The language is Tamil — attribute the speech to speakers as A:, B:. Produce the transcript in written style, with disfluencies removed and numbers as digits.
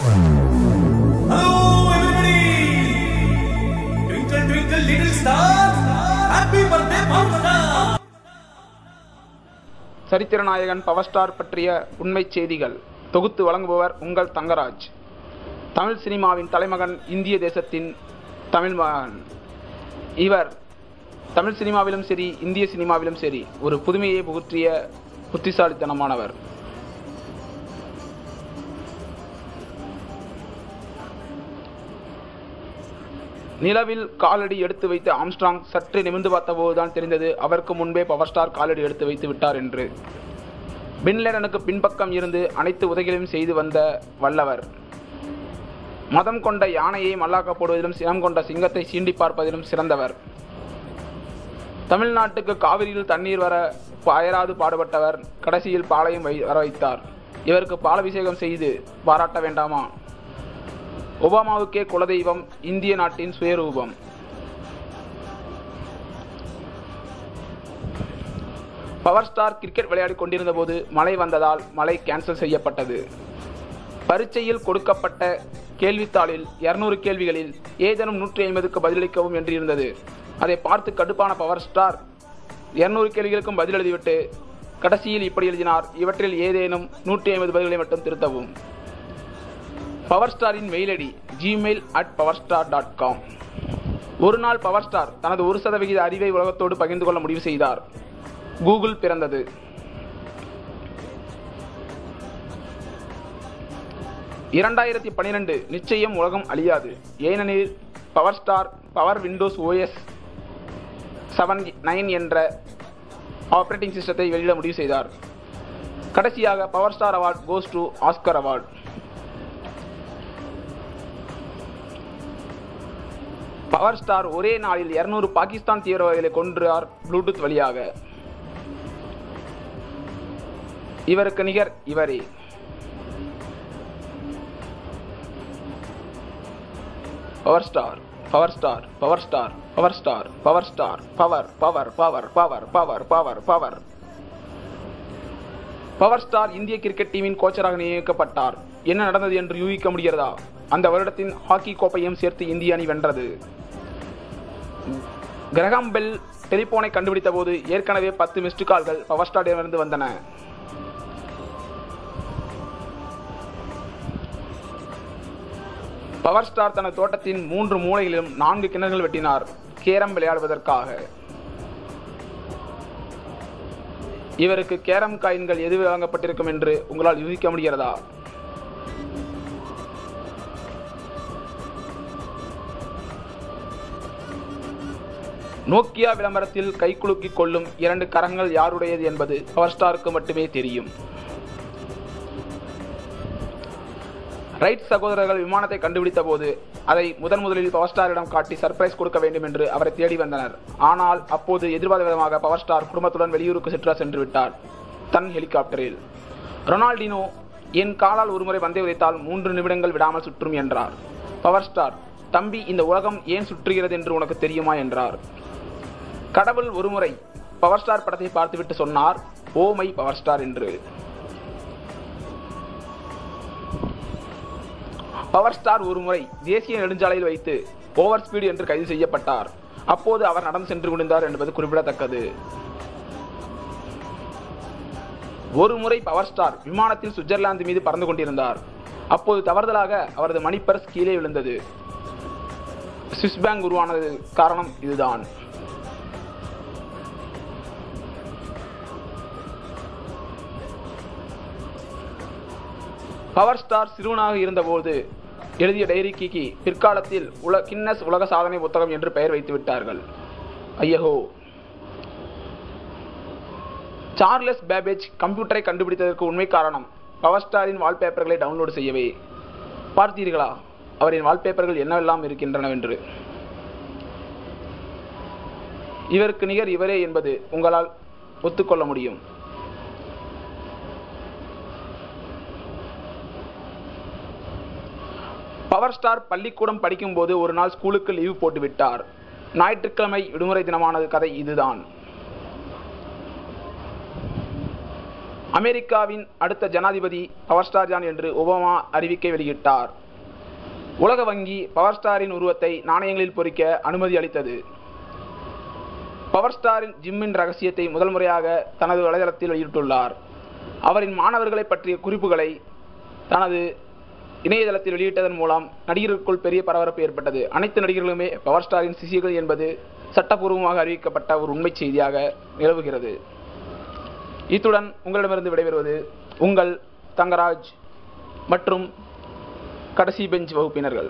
A: Hello everybody! Twinkle twinkle little star, happy birthday Power Star!
B: சரித்திர நாயகன் பவர் ஸ்டார் பற்றிய உண்மை செய்திகள் தொகுத்து வழங்குபவர் உங்கள் தங்கராஜ். தமிழ் சினிமாவின் தலைமகன், இந்திய தேசத்தின் தமிழ் மகன். இவர் தமிழ் சினிமாவிலும் சரி, இந்திய சினிமாவிலும் சரி ஒரு புதுமையை புகுற்றிய புத்திசாலித்தனமானவர். நிலவில் காலடி எடுத்து வைத்த ஆம்ஸ்ட்ராங் சற்று நிமிர்ந்து பார்த்தபோதுதான் தெரிந்தது அவருக்கு முன்பே பவர் ஸ்டார் காலடி எடுத்து வைத்து விட்டார் என்று. பின்லேடனுக்கு பின்பக்கம் இருந்து அனைத்து உதவிகளையும் செய்து வந்த வல்லவர். மதம் கொண்ட யானையை மல்லாக்க போடுவதிலும் சினம் கொண்ட சிங்கத்தை சீண்டி பார்ப்பதிலும் சிறந்தவர். தமிழ்நாட்டுக்கு காவிரியில் தண்ணீர் வர அயராது பாடுபட்டவர். கடைசியில் பாலையும் வர வைத்தார். இவருக்கு பாலாபிஷேகம் செய்து பாராட்ட வேண்டாமா? ஒபாமாவுக்கே குலதெய்வம், இந்திய நாட்டின் சுயரூபம். பவர் ஸ்டார் கிரிக்கெட் விளையாடி கொண்டிருந்த போது மழை வந்ததால் மழை கேன்சல் செய்யப்பட்டது. பரீட்சையில் கொடுக்கப்பட்ட கேள்வித்தாளில் 200 கேள்விகளில் ஏதேனும் 150க்கு பதிலளிக்கவும் என்று இருந்தது. அதை பார்த்து கடுப்பான பவர் ஸ்டார் 200 கேள்விகளுக்கும் பதில் எழுதிவிட்டு கடைசியில் இப்படி எழுதினார்: இவற்றில் ஏதேனும் 150 பதில்களை மட்டும் திருத்தவும். பவர் ஸ்டாரின் மெயில் ஐடி gmail@powerstar.com. ஒரு நாள் பவர் ஸ்டார் தனது 1% அறிவை உலகத்தோடு பகிர்ந்து கொள்ள முடிவு செய்தார். கூகுள் பிறந்தது. (2012) நிச்சயம் உலகம் அழியாது. ஏனெனில் power star power Windows OS 7 என்ற ஆபரேட்டிங் சிஸ்டத்தை வெளியிட முடிவு செய்தார். கடைசியாக power star award goes to Oscar award. Power star ஒரே நாளில் 200 பாகிஸ்தான் தீவிரவாதிகளை கொன்றார் ப்ளூடூத் வழியாக. இவருக்கு நிகர் இவரே. Power star, power star, power star, power star, power star, power power power power power power power. Power star இந்திய கிரிக்கெட் டீமின் கோச்சராக நியமிக்கப்பட்டார். என்ன நடந்தது என்று யூகிக்க முடிகிறதா? அந்த வருடத்தின் ஹாக்கி கோப்பையும் சேர்த்து இந்திய அணி வென்றது. கிரஹாம் பெல் டெலிபோனை கண்டுபிடித்த போது ஏற்கனவே 10 மிஸ்டு கால்கள் பவர் ஸ்டாரிடமிருந்து வந்தன. பவர் ஸ்டார் தனது தோட்டத்தின் 3 மூலைகளிலும் 4 கிணறுகள் வெட்டினார், கேரம் விளையாடுவதற்காக. இவருக்கு கேரம் காயின்கள் எது வழங்கப்பட்டிருக்கும் என்று உங்களால் யூகிக்க முடிகிறதா? நோக்கியா விளம்பரத்தில் கைக்குலுக்கிக் கொள்ளும் 2 கரங்கள் யாருடையது என்பது பவர் ஸ்டாருக்கு மட்டுமே தெரியும். ரைட் சகோதரர்கள் விமானத்தை கண்டுபிடித்த போது அதை முதலில் பவர் ஸ்டாரிடம் காட்டி சர்ப்ரைஸ் கொடுக்க வேண்டும் என்று அவரை தேடி வந்தனர். ஆனால் அப்போது எதிர்பார்த்த விதமாக பவர் ஸ்டார் குடும்பத்துடன் வெளியூருக்கு சுற்றுலா சென்று விட்டார், தன் ஹெலிகாப்டரில். ரொனால்டினோ என் காலால் ஒருமுறை பந்தை உதைத்தால் 3 நிமிடங்கள் விடாமல் சுற்றும் என்றார். பவர் ஸ்டார், தம்பி, இந்த உலகம் ஏன் சுற்றுகிறது என்று உனக்கு தெரியுமா என்றார். கடவுள் ஒருமுறை பவர் ஸ்டார் படத்தை பார்த்துவிட்டு சொன்னார், ஓ மை பவர் ஸ்டார் என்று. பவர் ஸ்டார் ஒருமுறை தேசிய நெடுஞ்சாலையில் வைத்து ஓவர் ஸ்பீடு என்று கைது செய்யப்பட்டார். அப்போது அவர் நடந்து சென்று கொண்டிருந்தார் என்பது குறிப்பிடத்தக்கது. ஒருமுறை பவர் ஸ்டார் விமானத்தில் சுவிட்சர்லாந்து மீது பறந்து கொண்டிருந்தார். அப்போது தவறுதலாக அவரது மணி பர்ஸ் கீழே விழுந்தது. சுவிஸ் பேங்க் உருவானது காரணம் இதுதான். பவர் ஸ்டார் சிறுவனாக இருந்தபோது எழுதிய டைரிக்கு பிற்காலத்தில் கின்னஸ் உலக சாதனை புத்தகம் என்று பெயர் வைத்து விட்டார்கள். ஐயோ! சார்லஸ் பேபேஜ் கம்ப்யூட்டரை கண்டுபிடித்ததற்கு உண்மை காரணம் பவர் ஸ்டாரின் வால்பேப்பர்களை டவுன்லோடு செய்யவே. பார்த்தீர்களா அவரின் வால்பேப்பர்கள் என்னவெல்லாம் இருக்கின்றனவென்று? இவருக்கு நிகர் இவரே என்பது உங்களால் ஒத்துக்கொள்ள முடியும். பவர் ஸ்டார் பள்ளிக்கூடம் படிக்கும் போது ஒரு நாள் ஸ்கூலுக்கு லீவு போட்டு விட்டார். ஞாயிற்றுக்கிழமை விடுமுறை தினமானது கதை இதுதான். அமெரிக்காவின் அடுத்த ஜனாதிபதி பவர் ஸ்டார் தான் என்று ஒபாமா அறிவிக்கை வெளியிட்டார். உலக வங்கி பவர் ஸ்டாரின் உருவத்தை நாணயங்களில் பொறிக்க அனுமதி அளித்தது. பவர் ஸ்டாரின் ஜிம்மின் ரகசியத்தை முதல் முறையாக தனது வலைதளத்தில் வெளியிட்டுள்ளார். அவரின் மாணவர்களை பற்றிய குறிப்புகளை தனது இணையதளத்தில் வெளியிட்டதன் மூலம் நடிகர்களுக்குள் பெரிய பரபரப்பு ஏற்பட்டது. அனைத்து நடிகர்களுமே பவர் ஸ்டாரின் சிஷியர்கள் என்பது சட்டப்பூர்வமாக அறிவிக்கப்பட்ட ஒரு உண்மை செய்தியாக நிலவுகிறது. இத்துடன் உங்களிடமிருந்து விடைபெறுவது உங்கள் தங்கராஜ் மற்றும் கடைசி பெஞ்ச் வகுப்பினர்கள்.